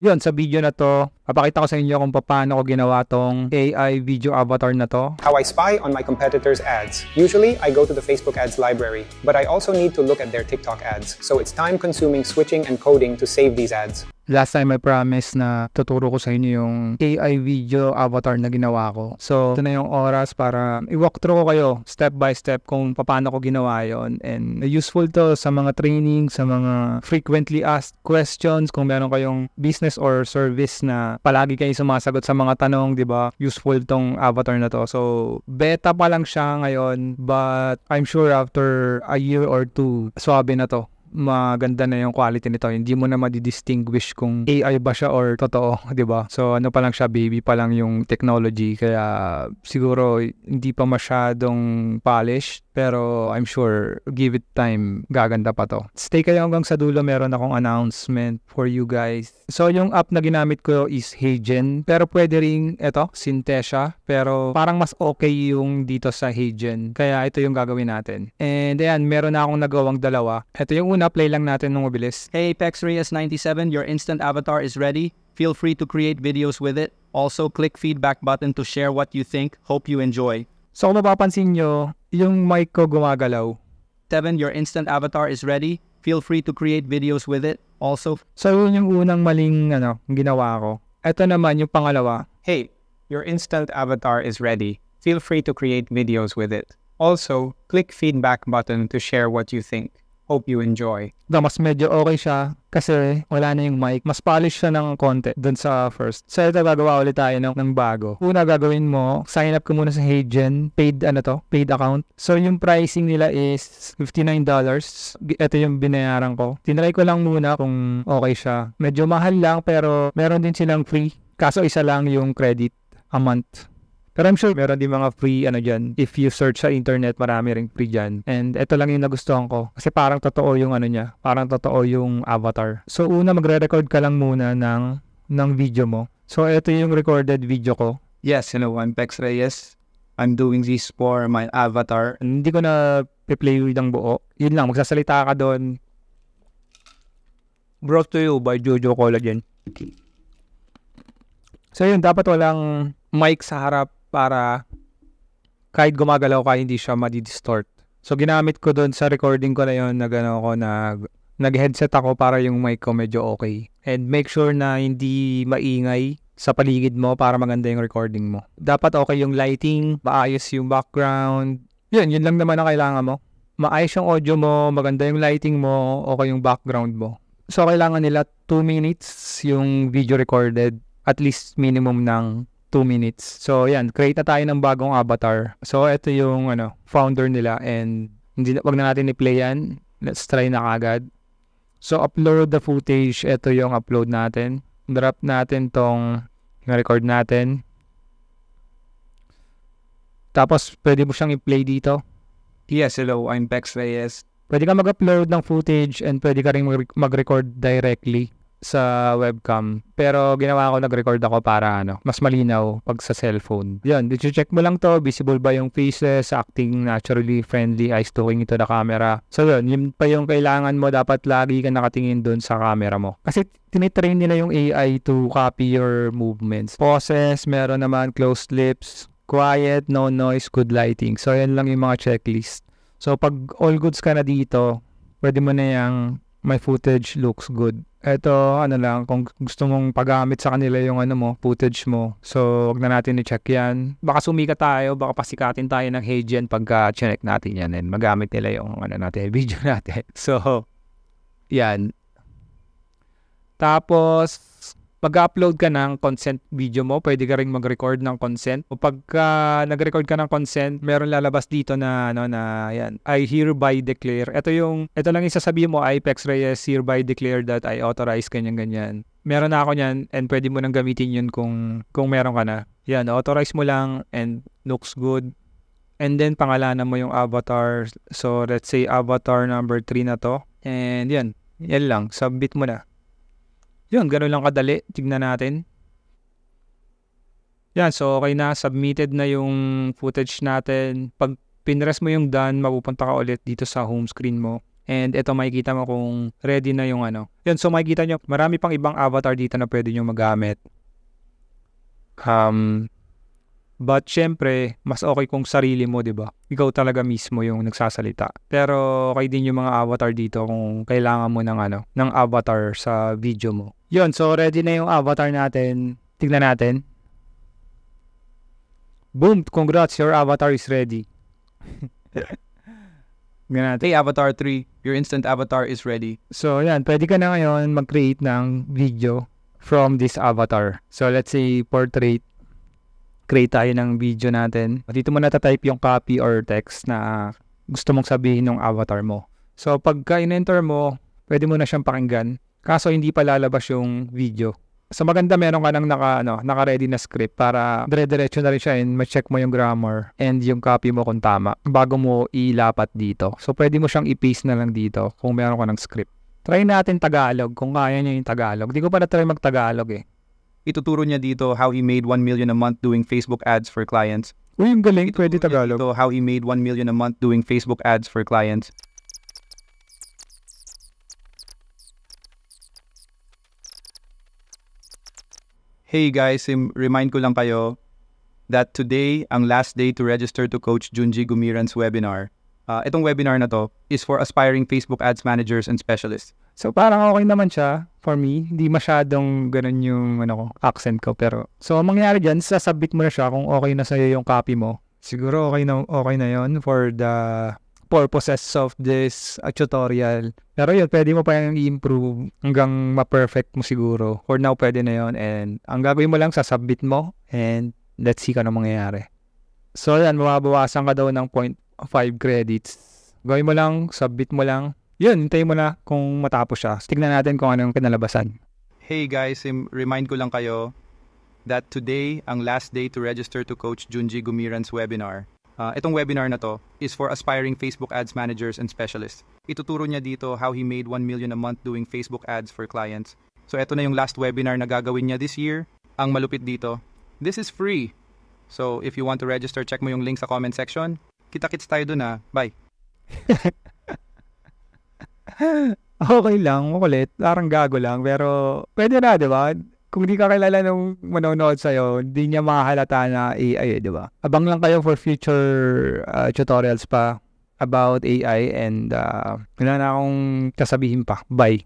Yun, sa video na to, papakita ko sa inyo kung paano ko ginawa tong AI video avatar na to. How I spy on my competitors' ads. Usually, I go to the Facebook ads library, but I also need to look at their TikTok ads. So it's time-consuming switching and coding to save these ads. Last time I promise na tuturo ko sa inyo yung AI video avatar na ginawa ko. So, ito na yung oras para i-walkthrough ko kayo step by step kung paano ko ginawa yon. And useful to sa mga training, sa mga frequently asked questions, kung meron kayong business or service na palagi kayo sumasagot sa mga tanong, di ba? Useful tong avatar na to. So, beta pa lang siya ngayon, but I'm sure after a year or two, swabe na to. Maganda na yung quality nito. Hindi mo na madidistinguish kung AI ba siya or totoo, di ba? So, ano pa lang siya, baby pa lang yung technology. Kaya, siguro, hindi pa masyadong polished. Pero, I'm sure, give it time, gaganda pa to. Stay kayo hanggang sa dulo, meron akong announcement for you guys. So, yung app na ginamit ko is HeyGen. Pero pwede ring, eto, Synthesia. Pero, parang mas okay yung dito sa HeyGen. Kaya, ito yung gagawin natin. And, ayan, meron na akong nagawang dalawa. Ito yung una, play lang natin nung mabilis. Hey Apex Reyes 97, your instant avatar is ready. Feel free to create videos with it. Also, click feedback button to share what you think. Hope you enjoy. So kung mapapansin nyo, yung mic ko gumagalaw. 7, your instant avatar is ready. Feel free to create videos with it. Also, So yun yung unang maling ginawa ko. Ito naman yung pangalawa. Hey, your instant avatar is ready. Feel free to create videos with it. Also, click feedback button to share what you think. Hope you enjoy. Mas medyo okay siya kasi wala na yung mic. Mas polish siya ng konti dun sa first. So ito gagawa ulit tayo ng bago. Una gagawin mo, sign up ka muna sa HeyGen. Paid account. So yung pricing nila is $59. Ito yung binayaran ko. Tinry ko lang muna kung okay siya. Medyo mahal lang pero meron din silang free. Kaso isa lang yung credit a month. Pero I'm sure meron din mga free dyan. If you search sa internet, marami ring free dyan. And ito lang yung nagustuhan ko. Kasi parang totoo yung niya. Parang totoo yung avatar. So una, magre-record ka lang muna ng video mo. So ito yung recorded video ko. Yes, hello, I'm Pex Reyes. I'm doing this for my avatar. Hindi ko na play ng buo. Yun lang, magsasalita ka doon. Brought to you by Jojo Collagen. So yun, dapat walang mic sa harap para kahit gumagalaw ka, hindi siya madidistort. So, ginamit ko doon sa recording ko na yun, nag-headset ako para yung mic ko medyo okay. And make sure na hindi maingay sa paligid mo para maganda yung recording mo. Dapat okay yung lighting, maayos yung background. Yun lang naman ang kailangan mo. Maayos yung audio mo, maganda yung lighting mo, okay yung background mo. So, kailangan nila 2 minutes yung video recorded, at least minimum ng 2 minutes. So, yan. Create na tayo ng bagong avatar. So, ito yung founder nila and wag na natin i-play yan. Let's try na kagad. So, upload the footage. Ito yung upload natin. Drop natin tong record natin. Tapos, pwede mo siyang i-play dito. Yes, hello, I'm Pex Reyes. Pwede ka mag-upload ng footage and pwede ka rin mag-record directly sa webcam. Pero ginawa ko, nag-record ako para mas malinaw pag sa cellphone. Yan, check mo lang to, visible ba yung faces, acting naturally, friendly, eyes looking into the camera. So yun pa yung kailangan mo, dapat lagi ka nakatingin dun sa camera mo. Kasi tinitrain nila yung AI to copy your movements. Poses, meron naman closed lips, quiet, no noise, good lighting. So yan lang yung mga checklist. So pag all goods ka na dito, pwede mo na yung my footage looks good. Ito, lang, kung gusto mong pagamit sa kanila yung footage mo. So, wag na natin i-check yan. Baka sumikat tayo, baka pasikatin tayo ng HeyGen pagka check natin yan and magamit nila yung natin, video natin. So, yan. Tapos, mag-upload ka ng consent video mo, pwede ka rin mag-record ng consent. O pagka nag-record ka ng consent, meron lalabas dito na yan, I hereby declare. Ito lang yung sasabihin mo, Apex Reyes hereby declare that I authorize ganyan. Meron na ako niyan and pwede mo nang gamitin yun kung meron ka na. Yan, authorize mo lang and looks good. And then pangalanan mo yung avatar. So let's say avatar number 3 na to. And yan lang, submit mo na. Yun, ganun lang kadali. Tignan natin. Yan, so okay na. Submitted na yung footage natin. Pag pinress mo yung done, mapupunta ka ulit dito sa home screen mo. And ito makikita mo kung ready na yung ano. Yun, so makikita nyo, marami pang ibang avatar dito na pwede nyo magamit. But syempre, mas okay kung sarili mo, di ba? Ikaw talaga mismo yung nagsasalita. Pero okay din yung mga avatar dito kung kailangan mo ng avatar sa video mo. Yun, so ready na yung avatar natin. Tignan natin. Boom! Congrats, your avatar is ready. Tignan natin. Hey Avatar 3, your instant avatar is ready. So yan, pwede ka na ngayon mag-create ng video from this avatar. So let's say portrait. Create tayo ng video natin. Dito mo natatype yung copy or text na gusto mong sabihin ng avatar mo. So pagka in-enter mo, pwede mo na siyang pakinggan. Kaso hindi pa lalabas yung video. So maganda meron ka ng naka-ready na script para dire-diretso na rin siya and ma-check mo yung grammar and yung copy mo kung tama bago mo ilapat dito. So pwede mo siyang i-paste na lang dito kung meron ka ng script. Try natin Tagalog kung kaya niya yung Tagalog. Di ko pa na-try mag-Tagalog eh. Ituturo niya dito how he made 1 million a month doing Facebook ads for clients. Uy, yung galing. Pwede Tagalog. Dito how he made 1 million a month doing Facebook ads for clients. Hey guys, remind ko lang kayo that today ang last day to register to Coach Junji Gumiran's webinar. Itong webinar na to is for aspiring Facebook ads managers and specialists. So parang okay naman siya for me. Hindi masyadong ganun yung accent ko. Pero so ang mangyayari dyan, sasubmit mo na siya kung okay na sa'yo yung copy mo. Siguro okay na yon for the purposes of this tutorial. Pero yun, pwede mo pa yung i-improve hanggang ma-perfect mo siguro. For now, pwede na yon. And ang gagawin mo lang, sasubmit mo and let's see kung ano mangyayari. So yan, mababawasan ka daw ng 0.5 credits. Gawin mo lang, submit mo lang. Yun, hintayin mo na kung matapos siya. Tignan natin kung anong kinalabasan. Hey guys, remind ko lang kayo that today ang last day to register to Coach Junji Gumiran's webinar. Itong webinar na to is for aspiring Facebook ads managers and specialists. Ituturo niya dito how he made 1 million a month doing Facebook ads for clients. So ito na yung last webinar na gagawin niya this year. Ang malupit dito, this is free. So if you want to register, check mo yung link sa comment section. Kita-kits tayo dun ha. Bye! Okay lang, makulit. Parang gago lang. Pero pwede na, di ba? Kung di ka kilala nung manonood sa'yo, hindi niya makahalata na AI, di ba? Abang lang kayo for future tutorials pa about AI and wala na akong sasabihin pa. Bye!